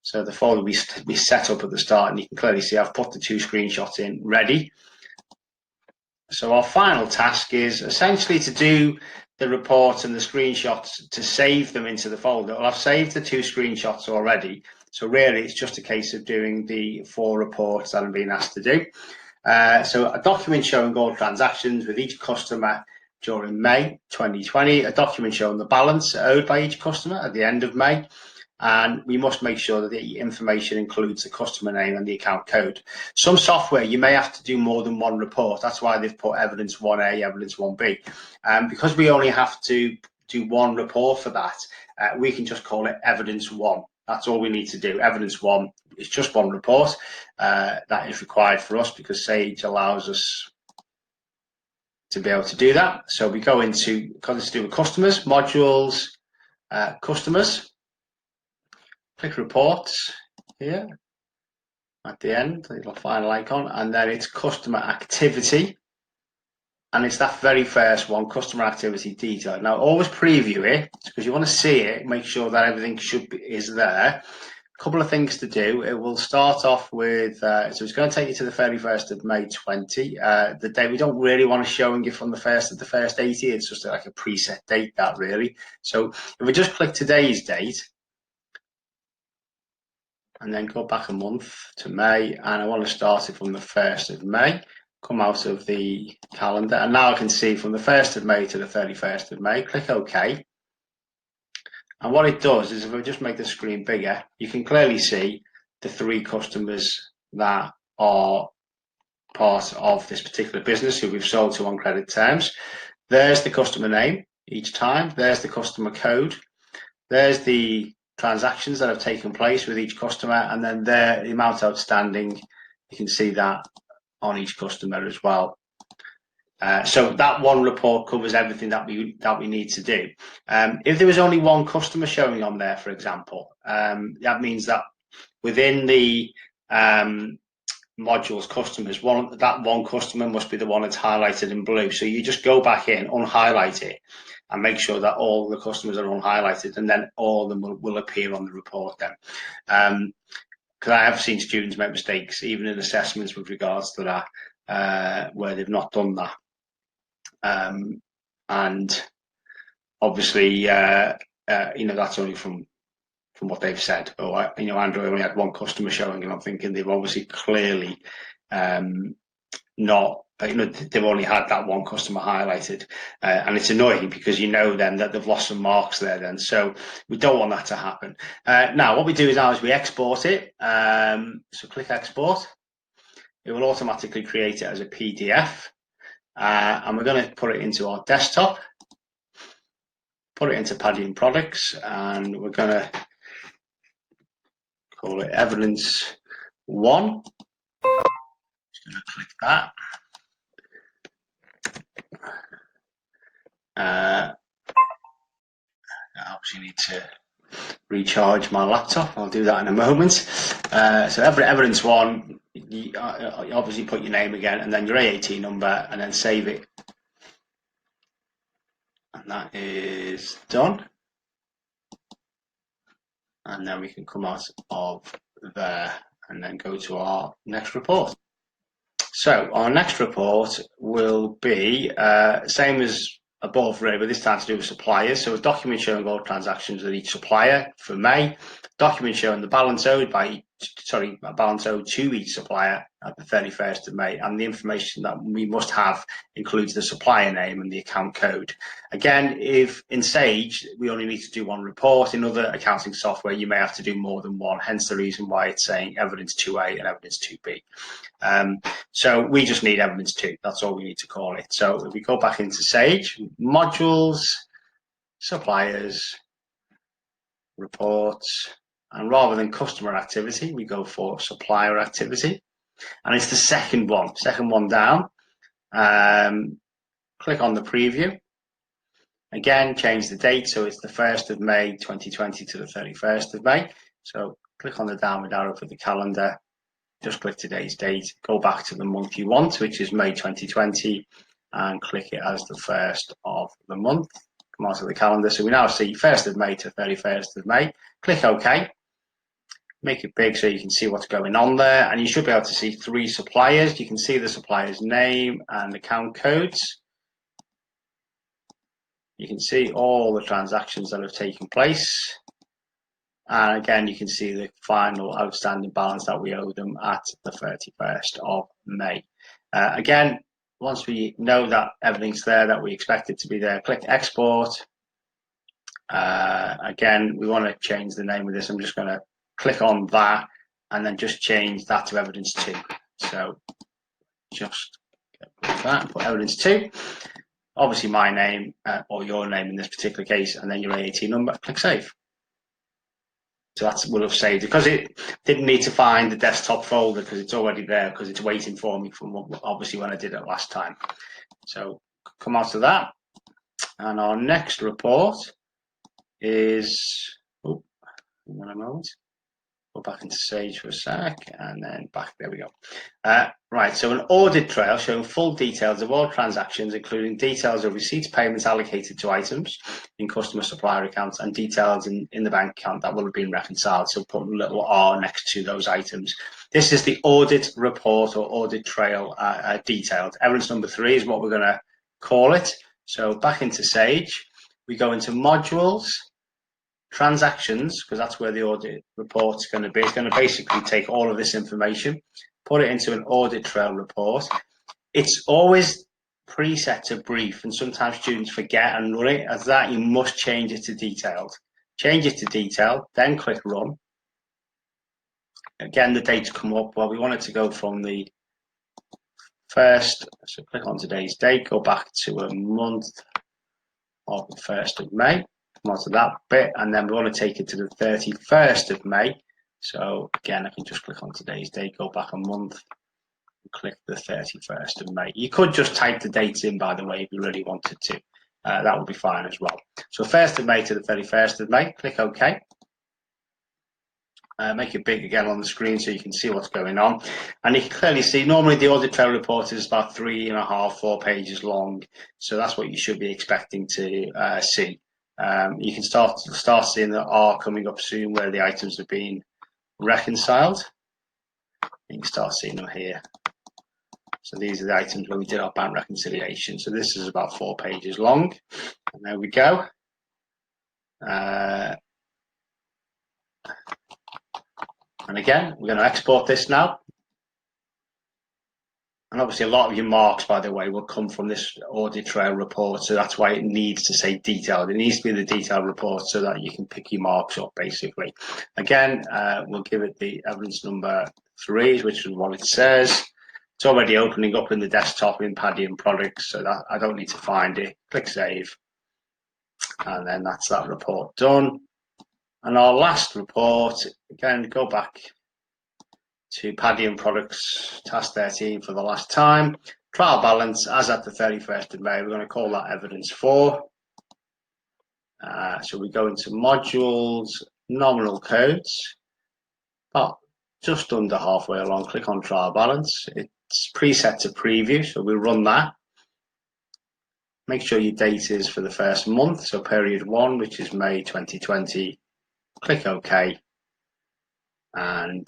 So the folder we set up at the start, and you can clearly see I've put the 2 screenshots in ready. So our final task is essentially to do the reports and the screenshots to save them into the folder. Well, I've saved the 2 screenshots already. So really, it's just a case of doing the 4 reports that I'm being asked to do. So a document showing all transactions with each customer during May 2020, a document showing the balance owed by each customer at the end of May, and we must make sure that the information includes the customer name and the account code. Some software, you may have to do more than 1 report. That's why they've put evidence 1A, evidence 1B. Because we only have to do 1 report for that, we can just call it evidence 1. That's all we need to do. Evidence 1 is just 1 report. That is required for us because Sage allows us to be able to do that. So we go into, because it's to do with customers, modules, customers. Click reports here at the end, the little final icon, and then it's customer activity, and it's that very first one, customer activity detail. Now always preview it because you want to see it, make sure that everything is there. A couple of things to do. It will start off with, so it's going to take you to the 31st of May 20. The day we don't really want to showing you from the first of the first 80. It's just like a preset date that really. So if we just click today's date, and then go back a month to May, and I want to start it from the 1st of May. Come out of the calendar, and now I can see from the 1st of May to the 31st of May. Click OK. And what it does is, if I just make the screen bigger, you can clearly see the 3 customers that are part of this particular business who we've sold to on credit terms. There's the customer name each time. There's the customer code. There's the transactions that have taken place with each customer, and then there, the amount outstanding. You can see that on each customer as well. So that one report covers everything that we need to do. If there was only one customer showing on there, for example, that means that within the modules customers, that one customer must be the one that's highlighted in blue. So you just go back in, unhighlight it, and make sure that all the customers are unhighlighted, and then all of them will appear on the report then. Because I have seen students make mistakes, even in assessments with regards to that, where they've not done that. And obviously, that's only from what they've said. Andrew only had one customer showing, and I'm thinking they've obviously clearly not. They've only had that one customer highlighted, and it's annoying because then that they've lost some marks there. Then, so we don't want that to happen. Now, what we do is we export it. So click export. It will automatically create it as a PDF. And we're going to put it into our desktop, put it into Padiham Products, and we're going to call it Evidence 1. Just going to click that. I obviously need to recharge my laptop. I'll do that in a moment. So Evidence 1, you obviously put your name again, and then your AAT number, and then save it. And that is done. And then we can come out of there and then go to our next report. So our next report will be same as above, really, but this time to do with suppliers. So a document showing all transactions with each supplier for May. Document showing the balance owed to each supplier at the 31st of May, and the information that we must have includes the supplier name and the account code. Again, if in Sage we only need to do one report, in other accounting software you may have to do more than one, hence the reason why it's saying Evidence 2A and Evidence 2B. So we just need Evidence 2, that's all we need to call it. So if we go back into Sage, modules, suppliers, reports, and rather than customer activity, we go for supplier activity. And it's the second one down. Click on the preview. Again, change the date, so it's the 1st of May 2020 to the 31st of May. So click on the downward arrow for the calendar, just click today's date, go back to the month you want, which is May 2020, and click it as the 1st of the month. Come out of the calendar, so we now see 1st of May to 31st of May. Click OK. Make it big so you can see what's going on there, and you should be able to see 3 suppliers. You can see the supplier's name and account codes. You can see all the transactions that have taken place, and again you can see the final outstanding balance that we owe them at the 31st of May. Again, once we know that everything's there that we expect it to be there, click export. Again, we want to change the name of this. I'm just going to click on that and then just change that to Evidence 2. So just get rid of that, put Evidence 2. Obviously my name or your name in this particular case, and then your AAT number, click save. So that will have saved it, because it didn't need to find the desktop folder because it's already there, because it's waiting for me from obviously when I did it last time. So come out of that, and our next report is, oh, hang on a moment. Go back into Sage for a sec, and then back, there we go. Right, so an audit trail showing full details of all transactions, including details of receipts, payments allocated to items in customer supplier accounts, and details in the bank account that will have been reconciled. So put a little R next to those items. This is the audit report or audit trail detailed. Evidence number 3 is what we're going to call it. So back into Sage, we go into modules, transactions, because that's where the audit report's going to be. It's going to basically take all of this information, put it into an audit trail report. It's always preset to brief, and sometimes students forget and run it as that. You must change it to detailed. Change it to detailed, then click run. Again, the dates come up. Well, we want it to go from the first, so click on today's date, go back to a month of the 1st of May, come on to that bit, and then we want to take it to the 31st of May. So again, I can just click on today's date, go back a month, and click the 31st of May. You could just type the dates in, by the way, if you really wanted to. That would be fine as well. So 1st of May to the 31st of May, click OK. Make it big again on the screen so you can see what's going on. And you can clearly see, normally the audit trail report is about 3.5, 4 pages long. So that's what you should be expecting to see. You can start seeing the R coming up soon where the items have been reconciled. You can start seeing them here. So these are the items where we did our bank reconciliation. So this is about 4 pages long. And there we go. And again, we're going to export this now. And obviously a lot of your marks, by the way, will come from this audit trail report. So that's why it needs to say detailed. It needs to be the detailed report so that you can pick your marks up, basically. Again, we'll give it the evidence number 3, which is what it says. It's already opening up in the desktop in Padiham Products, so that I don't need to find it. Click Save. And then that's that report done. And our last report, again, go back to Padiham Products, task 13 for the last time. Trial balance as at the 31st of May. We're going to call that evidence 4. So we go into modules, nominal codes. About just under halfway along, click on trial balance. It's preset to preview, so we'll run that. Make sure your date is for the first month, so period 1, which is May 2020. Click OK. And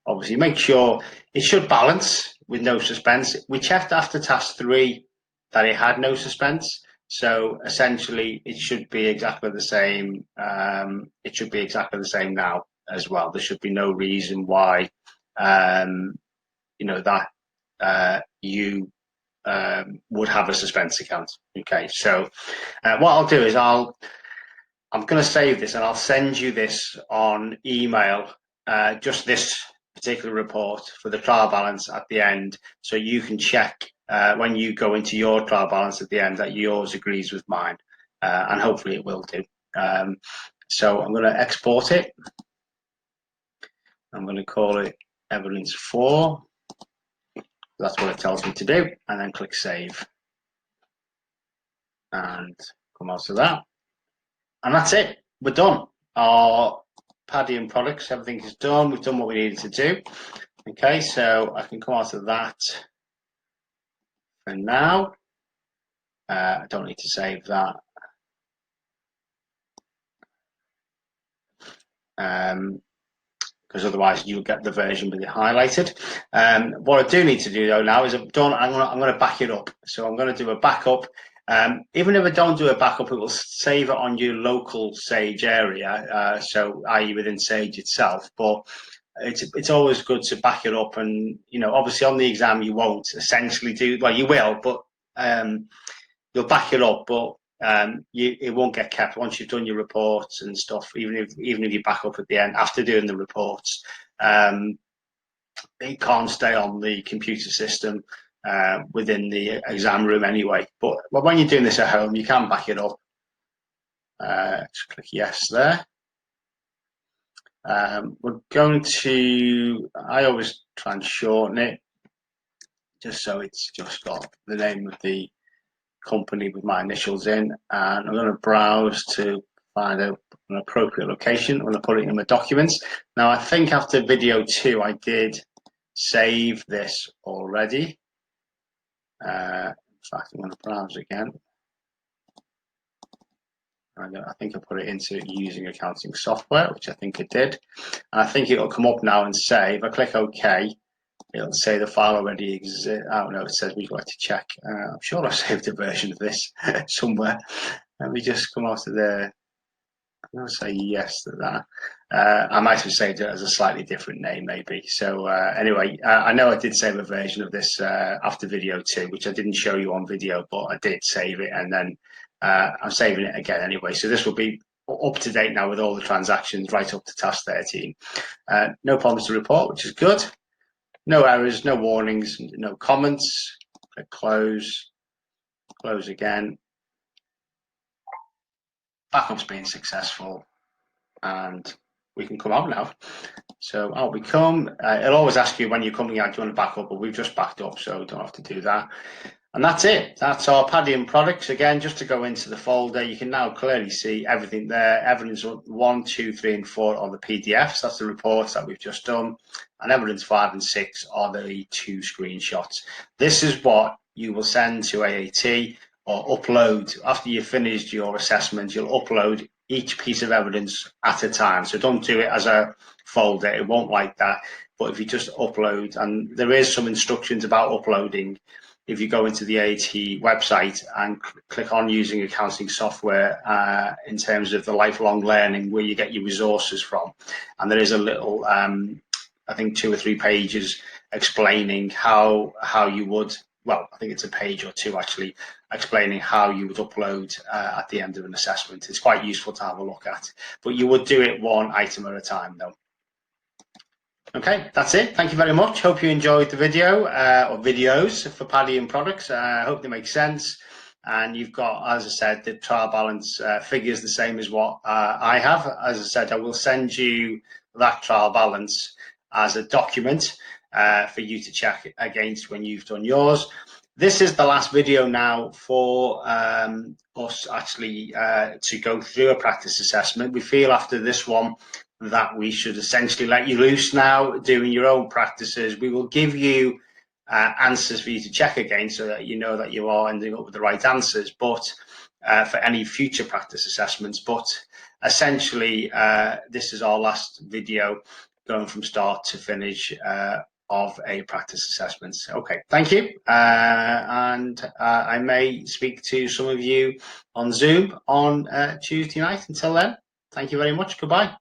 obviously make sure it should balance with no suspense. We checked after task 3 that it had no suspense. So essentially it should be exactly the same. It should be exactly the same now as well. There should be no reason why, you know, that you would have a suspense account. Okay, so what I'll do is I'm going to save this and I'll send you this on email, just this particular report for the trial balance at the end, so you can check when you go into your trial balance at the end that yours agrees with mine, and hopefully it will do. So I'm going to export it. I'm going to call it evidence 4. That's what it tells me to do, and then click Save and come out to that. And that's it. We're done. Our Padiham Products, everything is done. We've done what we needed to do. Okay, so I can come out of that for now. I don't need to save that. Because otherwise you'll get the version with it highlighted. What I do need to do though now is I'm going to back it up. So I'm going to do a backup. Even if I don't do a backup, it will save it on your local Sage area, so i.e. within Sage itself. But it's always good to back it up, and you know, obviously on the exam you won't essentially do, well, you will, but you'll back it up, but it won't get kept once you've done your reports and stuff. Even if you back up at the end after doing the reports, it can't stay on the computer system within the exam room anyway. But when you're doing this at home, you can back it up. Just click yes there. We're going to, I always try and shorten it just so it's just got the name of the company with my initials in, and I'm going to browse to find an appropriate location. I'm going to put it in my documents. Now I think after video 2 I did save this already. In fact, I'm going to browse again. I think I put it into using accounting software, which I think I did. And I think it'll come up now and say, if I click OK, it'll say the file already exists. I don't know, it says we'd like to check. I'm sure I saved a version of this somewhere. Let me just come out of there. I'm going to say yes to that. I might have saved it as a slightly different name, maybe. So anyway, I know I did save a version of this after video 2, which I didn't show you on video, but I did save it, and then I'm saving it again anyway. So this will be up to date now with all the transactions right up to task 13. No problems to report, which is good. No errors, no warnings, no comments. Click close, close again. Backup's been successful, and we can come out now. So I'll become, it'll always ask you when you're coming out, do you want to back up, but we've just backed up, so don't have to do that. And that's it. That's our Padiham Products. Again, just to go into the folder, you can now clearly see everything there. Evidence 1, 2, 3, and 4 are the PDFs. That's the reports that we've just done. And evidence 5 and 6 are the 2 screenshots. This is what you will send to AAT or upload. After you've finished your assessment, you'll upload each piece of evidence at a time. So don't do it as a folder. It won't like that. But if you just upload, and there is some instructions about uploading, if you go into the AAT website and click on using accounting software in terms of the lifelong learning, where you get your resources from. And there is a little, I think 2 or 3 pages explaining how you would, well, I think it's a page or 2 actually, explaining how you would upload at the end of an assessment. It's quite useful to have a look at, but you would do it one item at a time though. Okay, that's it. Thank you very much. Hope you enjoyed the video or videos for Padiham Products. I hope they make sense. And you've got, as I said, the trial balance figures the same as what I have. As I said, I will send you that trial balance as a document for you to check against when you've done yours. This is the last video now for us actually to go through a practice assessment. We feel after this one that we should essentially let you loose now, doing your own practices. We will give you answers for you to check against so that you know that you are ending up with the right answers, but for any future practice assessments. But essentially, this is our last video going from start to finish of a practice assessment. Okay, thank you. And I may speak to some of you on Zoom on Tuesday night. Until then, thank you very much. Goodbye.